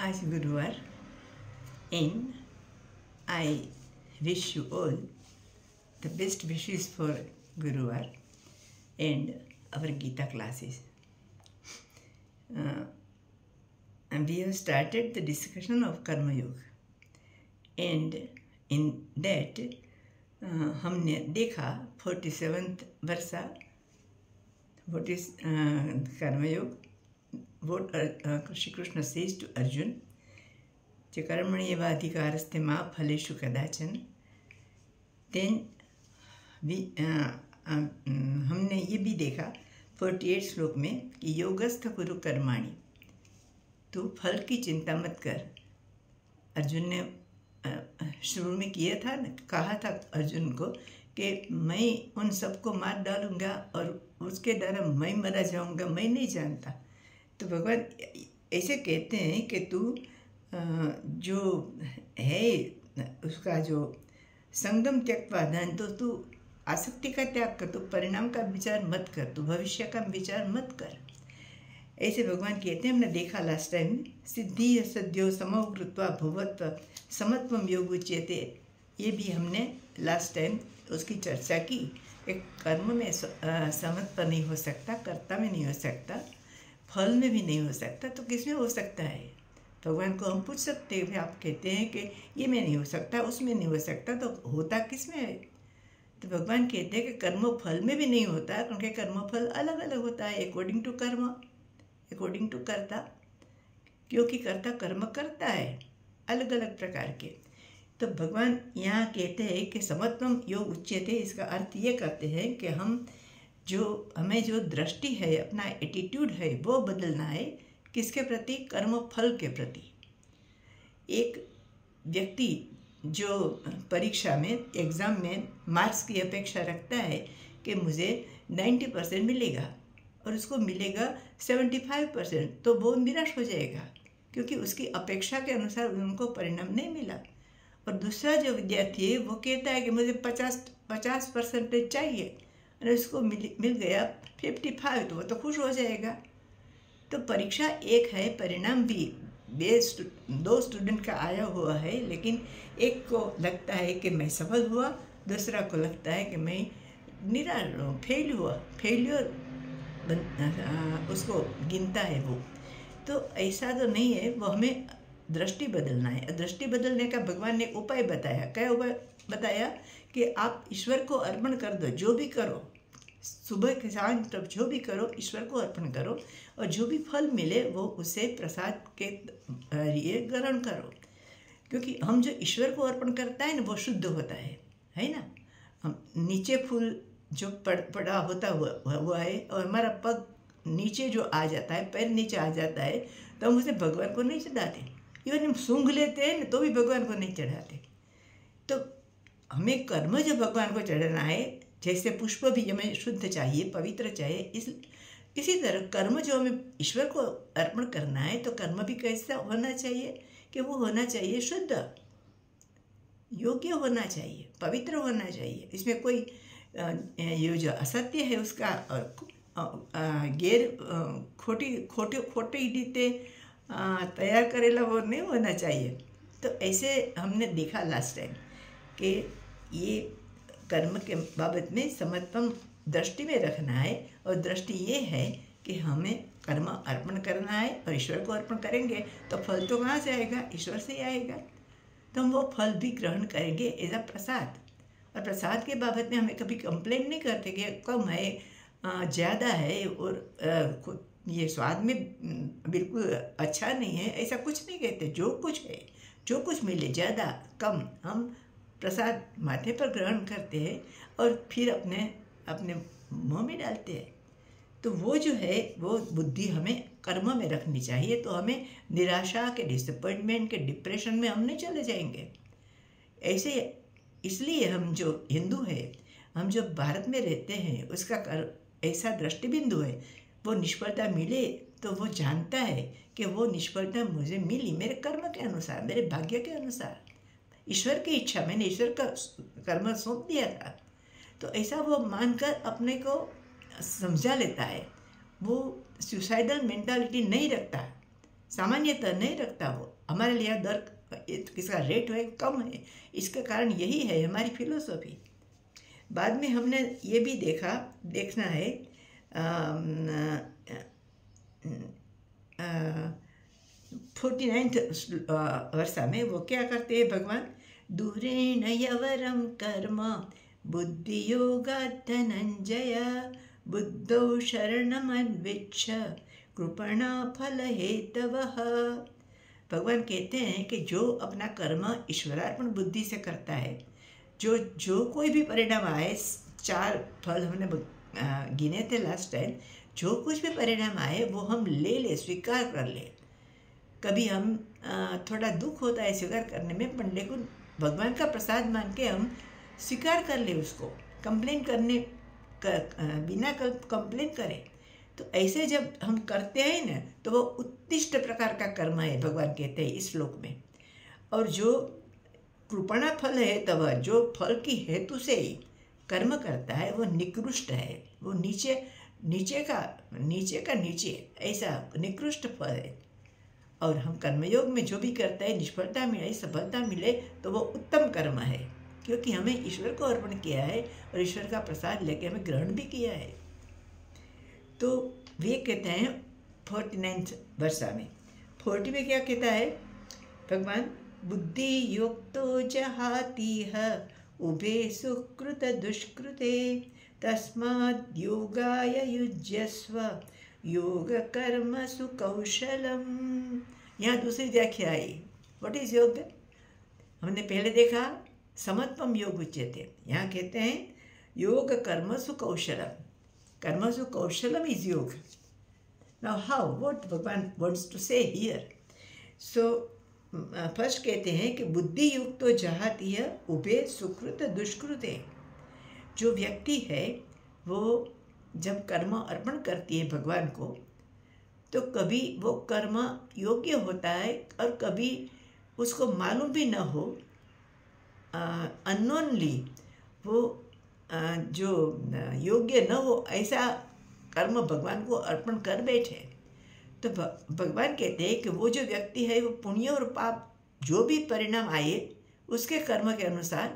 आज गुरुवार and I wish you all the best wishes for Guruvar and our Gita classes. And we have started the discussion of Karma Yoga, and in that हमने देखा 47th Varsha what is Karma Yoga, what Shri Krishna says to Arjun, च कर्मण्येवाधिकारस्ते मा फलेषु कदाचन. Then हमने ये भी देखा 48 श्लोक में कि योगस्थ कुरु कर्माणि, तू फल की चिंता मत कर. अर्जुन ने शुरू में किया था न, कहा था अर्जुन को कि मैं उन सबको मार डालूंगा और उसके द्वारा मैं मरा जाऊंगा, मैं नहीं जानता. तो भगवान ऐसे कहते हैं कि तू जो है उसका जो संगम त्यक्त्वा दान, तो तू आसक्ति का त्याग कर, तू परिणाम का विचार मत कर, तू भविष्य का विचार मत कर. ऐसे भगवान कहते हैं. हमने देखा लास्ट टाइम सिद्धि सद्यो समो कृत्वा भुवत्व समत्वम योग उच्यते, ये भी हमने लास्ट टाइम उसकी चर्चा की. एक कर्म में समत्व नहीं हो सकता, कर्ता में नहीं हो सकता, फल में भी नहीं हो सकता, तो किस में हो सकता है. भगवान को हम पूछ सकते हैं, आप कहते हैं कि ये में नहीं हो सकता, उसमें नहीं हो सकता, तो होता किस में है. तो भगवान कहते हैं कि कर्म फल में भी नहीं होता, क्योंकि कर्म फल अलग अलग होता है अकॉर्डिंग टू कर्म, अकॉर्डिंग टू कर्ता, क्योंकि कर्ता कर्म करता है अलग अलग प्रकार के. तो भगवान यहाँ कहते हैं कि समत्वम योग उच्यते. इसका अर्थ ये करते हैं कि हमें जो दृष्टि है, अपना एटीट्यूड है, वो बदलना है. किसके प्रति? कर्म फल के प्रति. एक व्यक्ति जो परीक्षा में, एग्ज़ाम में मार्क्स की अपेक्षा रखता है कि मुझे 90% मिलेगा और उसको मिलेगा 75%, तो वो निराश हो जाएगा, क्योंकि उसकी अपेक्षा के अनुसार उनको परिणाम नहीं मिला. और दूसरा जो विद्यार्थी है वो कहता है कि मुझे 50% चाहिए और उसको मिल गया 55, तो वो तो खुश हो जाएगा. तो परीक्षा एक है, परिणाम भी दो स्टूडेंट का आया हुआ है, लेकिन एक को लगता है कि मैं सफल हुआ, दूसरा को लगता है कि मैं निराश फेल हुआ, फेलियर उसको गिनता है वो. तो ऐसा तो नहीं है, वो हमें दृष्टि बदलना है. दृष्टि बदलने का भगवान ने उपाय बताया. क्या उपाय बताया? कि आप ईश्वर को अर्पण कर दो, जो भी करो, सुबह के शाम तब जो भी करो ईश्वर को अर्पण करो, और जो भी फल मिले वो उसे प्रसाद के लिए ग्रहण करो. क्योंकि हम जो ईश्वर को अर्पण करता है ना, वो शुद्ध होता है ना. हम नीचे फूल जो पड़ा होता हुआ है और हमारा पग नीचे जो आ जाता है, पैर नीचे आ जाता है, तो हम उसे भगवान को नहीं चढ़ाते. इवन हम सूंघ लेते हैं तो भी भगवान को नहीं चढ़ाते. तो हमें कर्म जो भगवान को चढ़ाना है, जैसे पुष्प भी हमें शुद्ध चाहिए, पवित्र चाहिए, इसी तरह कर्म जो हमें ईश्वर को अर्पण करना है, तो कर्म भी कैसा होना चाहिए कि वो होना चाहिए शुद्ध, योग्य होना चाहिए, पवित्र होना चाहिए. इसमें कोई ये जो असत्य है उसका गैर खोटी रीते तैयार करेला वो नहीं होना चाहिए. तो ऐसे हमने देखा लास्ट टाइम कि ये कर्म के बाबत में समत्वम दृष्टि में रखना है. और दृष्टि ये है कि हमें कर्म अर्पण करना है, और ईश्वर को अर्पण करेंगे तो फल तो कहाँ से आएगा? ईश्वर से ही आएगा. तो हम वो फल भी ग्रहण करेंगे एज अ प्रसाद. और प्रसाद के बाबत में हमें कभी कंप्लेंट नहीं करते कि कम है, ज़्यादा है, और ये स्वाद में बिल्कुल अच्छा नहीं है, ऐसा कुछ नहीं कहते. जो कुछ है, जो कुछ मिले, ज़्यादा कम, हम प्रसाद माथे पर ग्रहण करते हैं और फिर अपने मुंह में डालते हैं. तो वो जो है वो बुद्धि हमें कर्म में रखनी चाहिए. तो हमें निराशा के, डिसअपॉइंटमेंट के, डिप्रेशन में हम नहीं चले जाएंगे. ऐसे इसलिए हम जो हिंदू है, हम जो भारत में रहते हैं, उसका ऐसा दृष्टिबिंदु है, वो निष्फलता मिले तो वो जानता है कि वो निष्फलता मुझे मिली मेरे कर्म के अनुसार, मेरे भाग्य के अनुसार, ईश्वर की इच्छा, मैंने ईश्वर का कर्म सौंप दिया था. तो ऐसा वो मानकर अपने को समझा लेता है. वो सुसाइडल मेंटालिटी नहीं रखता. सामान्यतः नहीं रखता। वो हमारे लिए दर इसका रेट है कम है। इसका कारण यही है हमारी फिलोसॉफी। बाद में हमने ये भी देखना है 49th वर्षा में वो क्या करते हैं भगवान, दूरेण यवरम कर्म बुद्धियोगात् धनंजय बुद्धौ शरणमन्विच्छ कृपणा फल हेतवः। भगवान कहते हैं कि जो अपना कर्म ईश्वरार्पण बुद्धि से करता है, जो कोई भी परिणाम आए, 4 फल हमने गिने थे लास्ट टाइम, जो कुछ भी परिणाम आए वो हम ले स्वीकार कर ले। कभी हम थोड़ा दुख होता है स्वीकार करने में, पर लेकिन भगवान का प्रसाद मान के हम स्वीकार कर ले उसको, कंप्लेन करने बिना कंप्लेन करें। तो ऐसे जब हम करते हैं ना तो वो उत्कृष्ट प्रकार का कर्म है, भगवान कहते हैं इस श्लोक में। और जो कृपणा फल है तब, जो फल की हेतु से ही कर्म करता है वो निकृष्ट है, वो नीचे का नीचे ऐसा निकृष्ट फल है। और हम कर्मयोग में जो भी करते हैं, निष्फलता मिले सफलता मिले तो वो उत्तम कर्म है, क्योंकि हमें ईश्वर को अर्पण किया है और ईश्वर का प्रसाद लेके हमें ग्रहण भी किया है। तो वे कहते हैं 49th वर्षा में, 40 में क्या कहता है भगवान, बुद्धि युक्तो जहातीह उभे सुकृत दुष्कृते तस्माद् योगाय युज्यस्व योग कर्म सुकौशलम। यहाँ दूसरी व्याख्या आई। व्हाट इज योग? हमने पहले देखा समत्वम योग उच्यते, यहाँ कहते हैं योग कर्म सुकौशलम। कर्म सुकौशलम इज योग। नाउ हाउ, व्हाट भगवान वांट्स टू से हियर? सो फर्स्ट कहते हैं कि बुद्धि युक्तो जहाती है उभे सुकृत दुष्कृते। जो व्यक्ति है वो जब कर्म अर्पण करती है भगवान को, तो कभी वो कर्म योग्य होता है और कभी उसको मालूम भी न हो, अननोनली वो जो योग्य न हो ऐसा कर्म भगवान को अर्पण कर बैठे। तो भगवान कहते हैं कि वो जो व्यक्ति है वो पुण्य और पाप जो भी परिणाम आए उसके कर्म के अनुसार,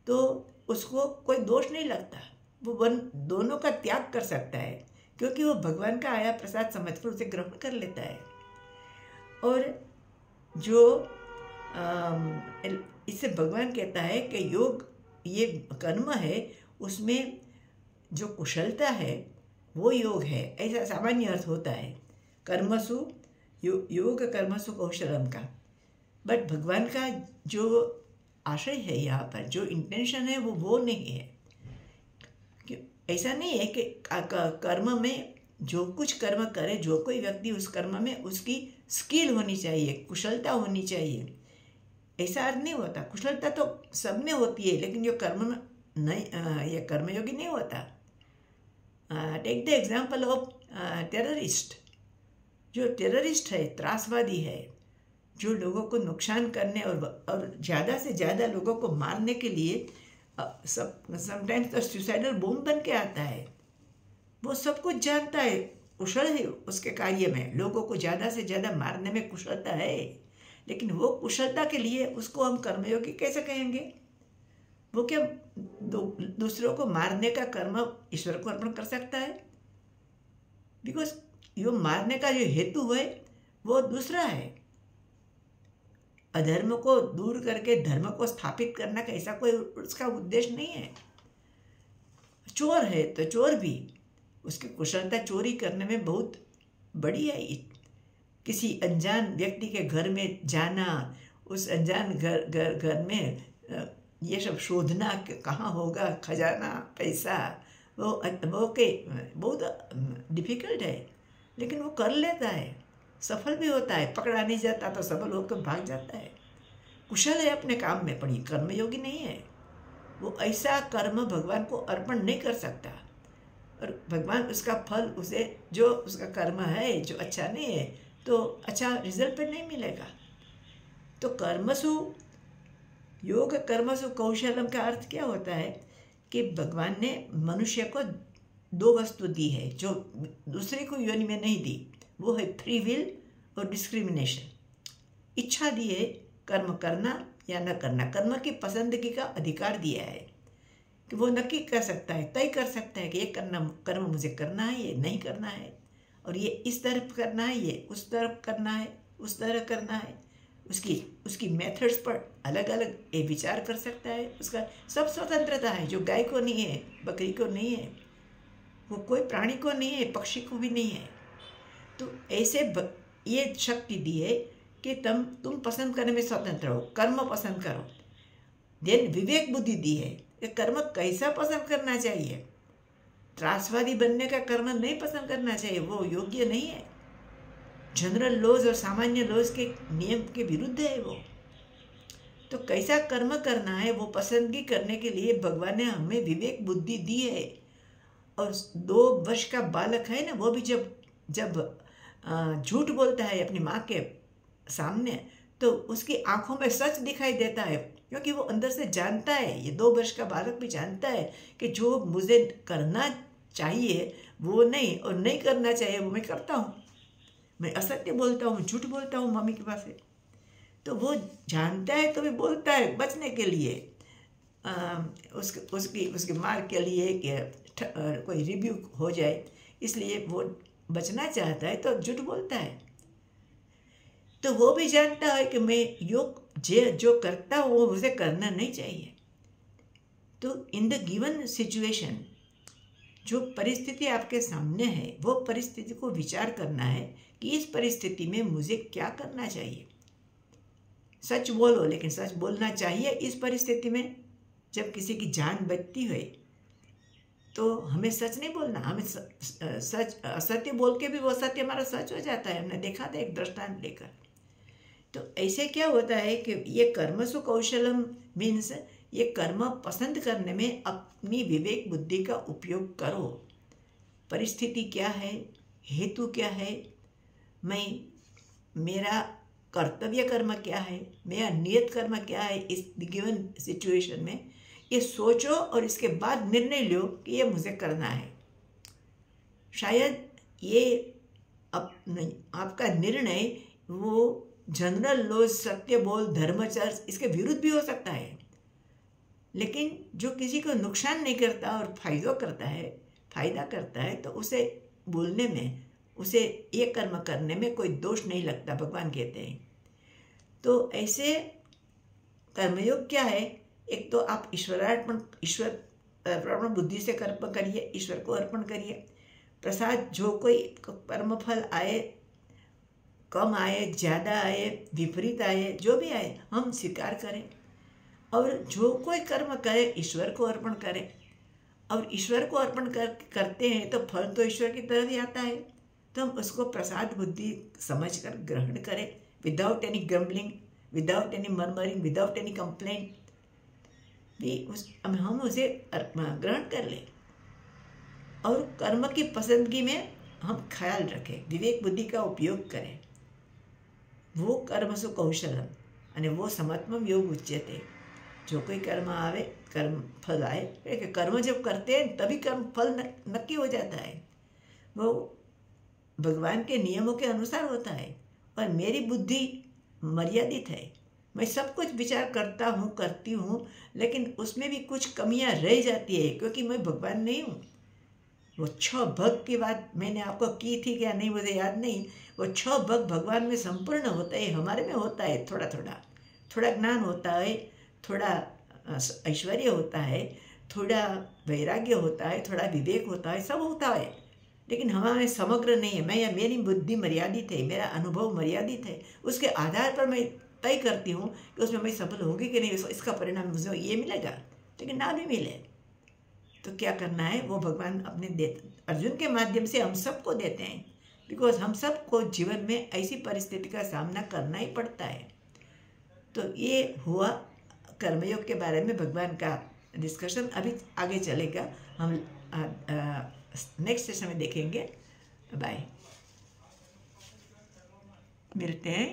तो उसको कोई दोष नहीं लगता, वो दोनों का त्याग कर सकता है, क्योंकि वो भगवान का आया प्रसाद समझकर उसे ग्रहण कर लेता है। और जो इससे भगवान कहता है कि योग ये कर्म है, उसमें जो कुशलता है वो योग है, ऐसा सामान्य अर्थ होता है कर्मसु योग कर्मसु कौशलम का। बट भगवान का जो आशय है यहाँ पर, जो इंटेंशन है वो नहीं है। ऐसा नहीं है कि कर्म में जो कुछ कर्म करे, जो कोई व्यक्ति उस कर्म में उसकी स्किल होनी चाहिए, कुशलता होनी चाहिए, ऐसा अर्थ नहीं होता। कुशलता तो सब में होती है, लेकिन जो कर्म में नहीं, ये कर्मयोगी नहीं होता। Take the example of terrorist. जो टेररिस्ट है, त्रासवादी है, जो लोगों को नुकसान करने और ज़्यादा से ज़्यादा लोगों को मारने के लिए समटाइम्स तो सुसाइडल बॉम्ब बन के आता है। वो सब कुछ जानता है, कुशल है उसके कार्य में, लोगों को ज़्यादा से ज़्यादा मारने में कुशलता है, लेकिन वो कुशलता के लिए उसको हम कर्मयोगी कैसे कहेंगे? वो क्या दूसरों को मारने का कर्म ईश्वर को अर्पण कर सकता है? बिकॉज यो मारने का जो हेतु है वो दूसरा है, अधर्म को दूर करके धर्म को स्थापित करना का ऐसा कोई उसका उद्देश्य नहीं है। चोर है तो चोर भी उसकी कुशलता चोरी करने में बहुत बड़ी है। किसी अनजान व्यक्ति के घर में जाना, उस अनजान घर में ये सब शोधना कि कहाँ होगा खजाना पैसा, वो के बहुत डिफिकल्ट है, लेकिन वो कर लेता है, सफल भी होता है। पकड़ा नहीं जाता तो सफल होकर भाग जाता है, कुशल है अपने काम में, पड़ी कर्मयोगी नहीं है। वो ऐसा कर्म भगवान को अर्पण नहीं कर सकता, और भगवान उसका फल उसे, जो उसका कर्म है जो अच्छा नहीं है तो अच्छा रिजल्ट पर नहीं मिलेगा। तो कर्मसु योग कर्मसु कौशलम का अर्थ क्या होता है कि भगवान ने मनुष्य को 2 वस्तु दी है जो दूसरे को योनि में नहीं दी। वो है फ्री विल और डिस्क्रिमिनेशन। इच्छा दी है कर्म करना या न करना, कर्म की पसंदगी का अधिकार दिया है कि वो नक्की कर सकता है, तय कर सकता है कि ये कर्म मुझे करना है, ये नहीं करना है, और ये इस तरफ करना है, ये उस तरफ करना है, उस तरह करना है। उसकी मेथड्स पर अलग अलग ये विचार कर सकता है। उसका सब स्वतंत्रता है, जो गाय को नहीं है, बकरी को नहीं है, वो कोई प्राणी को नहीं है, पक्षी को भी नहीं है। तो ऐसे ये शक्ति दी है कि तुम पसंद करने में स्वतंत्र हो, कर्म पसंद करो। देन विवेक बुद्धि दी है कि कर्म कैसा पसंद करना चाहिए। त्रासवादी बनने का कर्म नहीं पसंद करना चाहिए, वो योग्य नहीं है। जनरल लॉज और सामान्य लॉज के नियम के विरुद्ध है वो। तो कैसा कर्म करना है वो पसंदगी करने के लिए भगवान ने हमें विवेक बुद्धि दी है। और 2 वर्ष का बालक है ना, वो भी जब झूठ बोलता है अपनी माँ के सामने, तो उसकी आंखों में सच दिखाई देता है, क्योंकि वो अंदर से जानता है, ये 2 वर्ष का बालक भी जानता है कि जो मुझे करना चाहिए वो नहीं, और नहीं करना चाहिए वो मैं करता हूँ। मैं असत्य बोलता हूँ, झूठ बोलता हूँ मम्मी के पास से। तो वो जानता है तो भी बोलता है बचने के लिए, उसकी मार के लिए कि कोई रिव्यू हो जाए, इसलिए वो बचना चाहता है तो झूठ बोलता है। तो वो भी जानता है कि मैं जो करता हूँ वो मुझे करना नहीं चाहिए। तो इन द गिवन सिचुएशन, जो परिस्थिति आपके सामने है, वो परिस्थिति को विचार करना है कि इस परिस्थिति में मुझे क्या करना चाहिए। सच बोलो, लेकिन सच बोलना चाहिए इस परिस्थिति में। जब किसी की जान बचती है तो हमें सच नहीं बोलना, हमें असत्य बोल के भी वो सत्य हमारा सच हो जाता है। हमने देखा था एक दृष्टांत लेकर। तो ऐसे क्या होता है कि ये कर्मसु कौशलम मीन्स ये कर्म पसंद करने में अपनी विवेक बुद्धि का उपयोग करो। परिस्थिति क्या है, हेतु क्या है, मेरा कर्तव्य कर्म क्या है, मेरा नियत कर्म क्या है इस गिवन सिचुएशन में, ये सोचो और इसके बाद निर्णय लो कि ये मुझे करना है। शायद ये आपका निर्णय वो जनरल लॉज, सत्य बोल, धर्मचर्य इसके विरुद्ध भी हो सकता है, लेकिन जो किसी को नुकसान नहीं करता और फायदा करता है तो उसे बोलने में, उसे ये कर्म करने में कोई दोष नहीं लगता, भगवान कहते हैं। तो ऐसे कर्मयोग क्या है, एक तो आप ईश्वर अर्पण बुद्धि से कर्म करिए, ईश्वर को अर्पण करिए। प्रसाद जो कोई कर्मफल आए, कम आए, ज़्यादा आए, विपरीत आए, जो भी आए हम स्वीकार करें, और जो कोई कर्म करे ईश्वर को अर्पण करें। और ईश्वर को अर्पण करते हैं तो फल तो ईश्वर की तरफ ही आता है, तो हम उसको प्रसाद बुद्धि समझकर ग्रहण करें, without any grumbling, without any murmuring, without any complaint भी हम उसे ग्रहण कर लें। और कर्म की पसंदगी में हम ख्याल रखें, विवेक बुद्धि का उपयोग करें। वो कर्मसु कौशलम અને वो समत्वम योग उच्यते। जो कोई कर्म आवे, कर्म फल आए, कर्म जब करते हैं तभी कर्म फल नक्की हो जाता है। वो भगवान के नियमों के अनुसार होता है। और मेरी बुद्धि मर्यादित है, मैं सब कुछ विचार करता हूँ, करती हूँ, लेकिन उसमें भी कुछ कमियाँ रह जाती है, क्योंकि मैं भगवान नहीं हूँ। वो 6 भग की बात मैंने आपको की थी क्या नहीं मुझे याद नहीं। वो 6 भग भगवान में संपूर्ण होता है, हमारे में होता है थोड़ा थोड़ा। थोड़ा ज्ञान होता है, थोड़ा ऐश्वर्य होता है, थोड़ा वैराग्य होता है, थोड़ा विवेक होता है, सब होता है, लेकिन हमारे समग्र नहीं है। मैं या मेरी बुद्धि मर्यादित है, मेरा अनुभव मर्यादित है। उसके आधार पर मैं तय करती हूँ कि उसमें मैं सफल होगी कि नहीं, इसका परिणाम मुझे ये मिलेगा, लेकिन ना भी मिले तो क्या करना है, वो भगवान अपने अर्जुन के माध्यम से हम सबको देते हैं। बिकॉज हम सबको जीवन में ऐसी परिस्थिति का सामना करना ही पड़ता है। तो ये हुआ कर्मयोग के बारे में भगवान का डिस्कशन। अभी आगे चलेगा, हम नेक्स्ट सेशन में देखेंगे। बाय, मिलते हैं।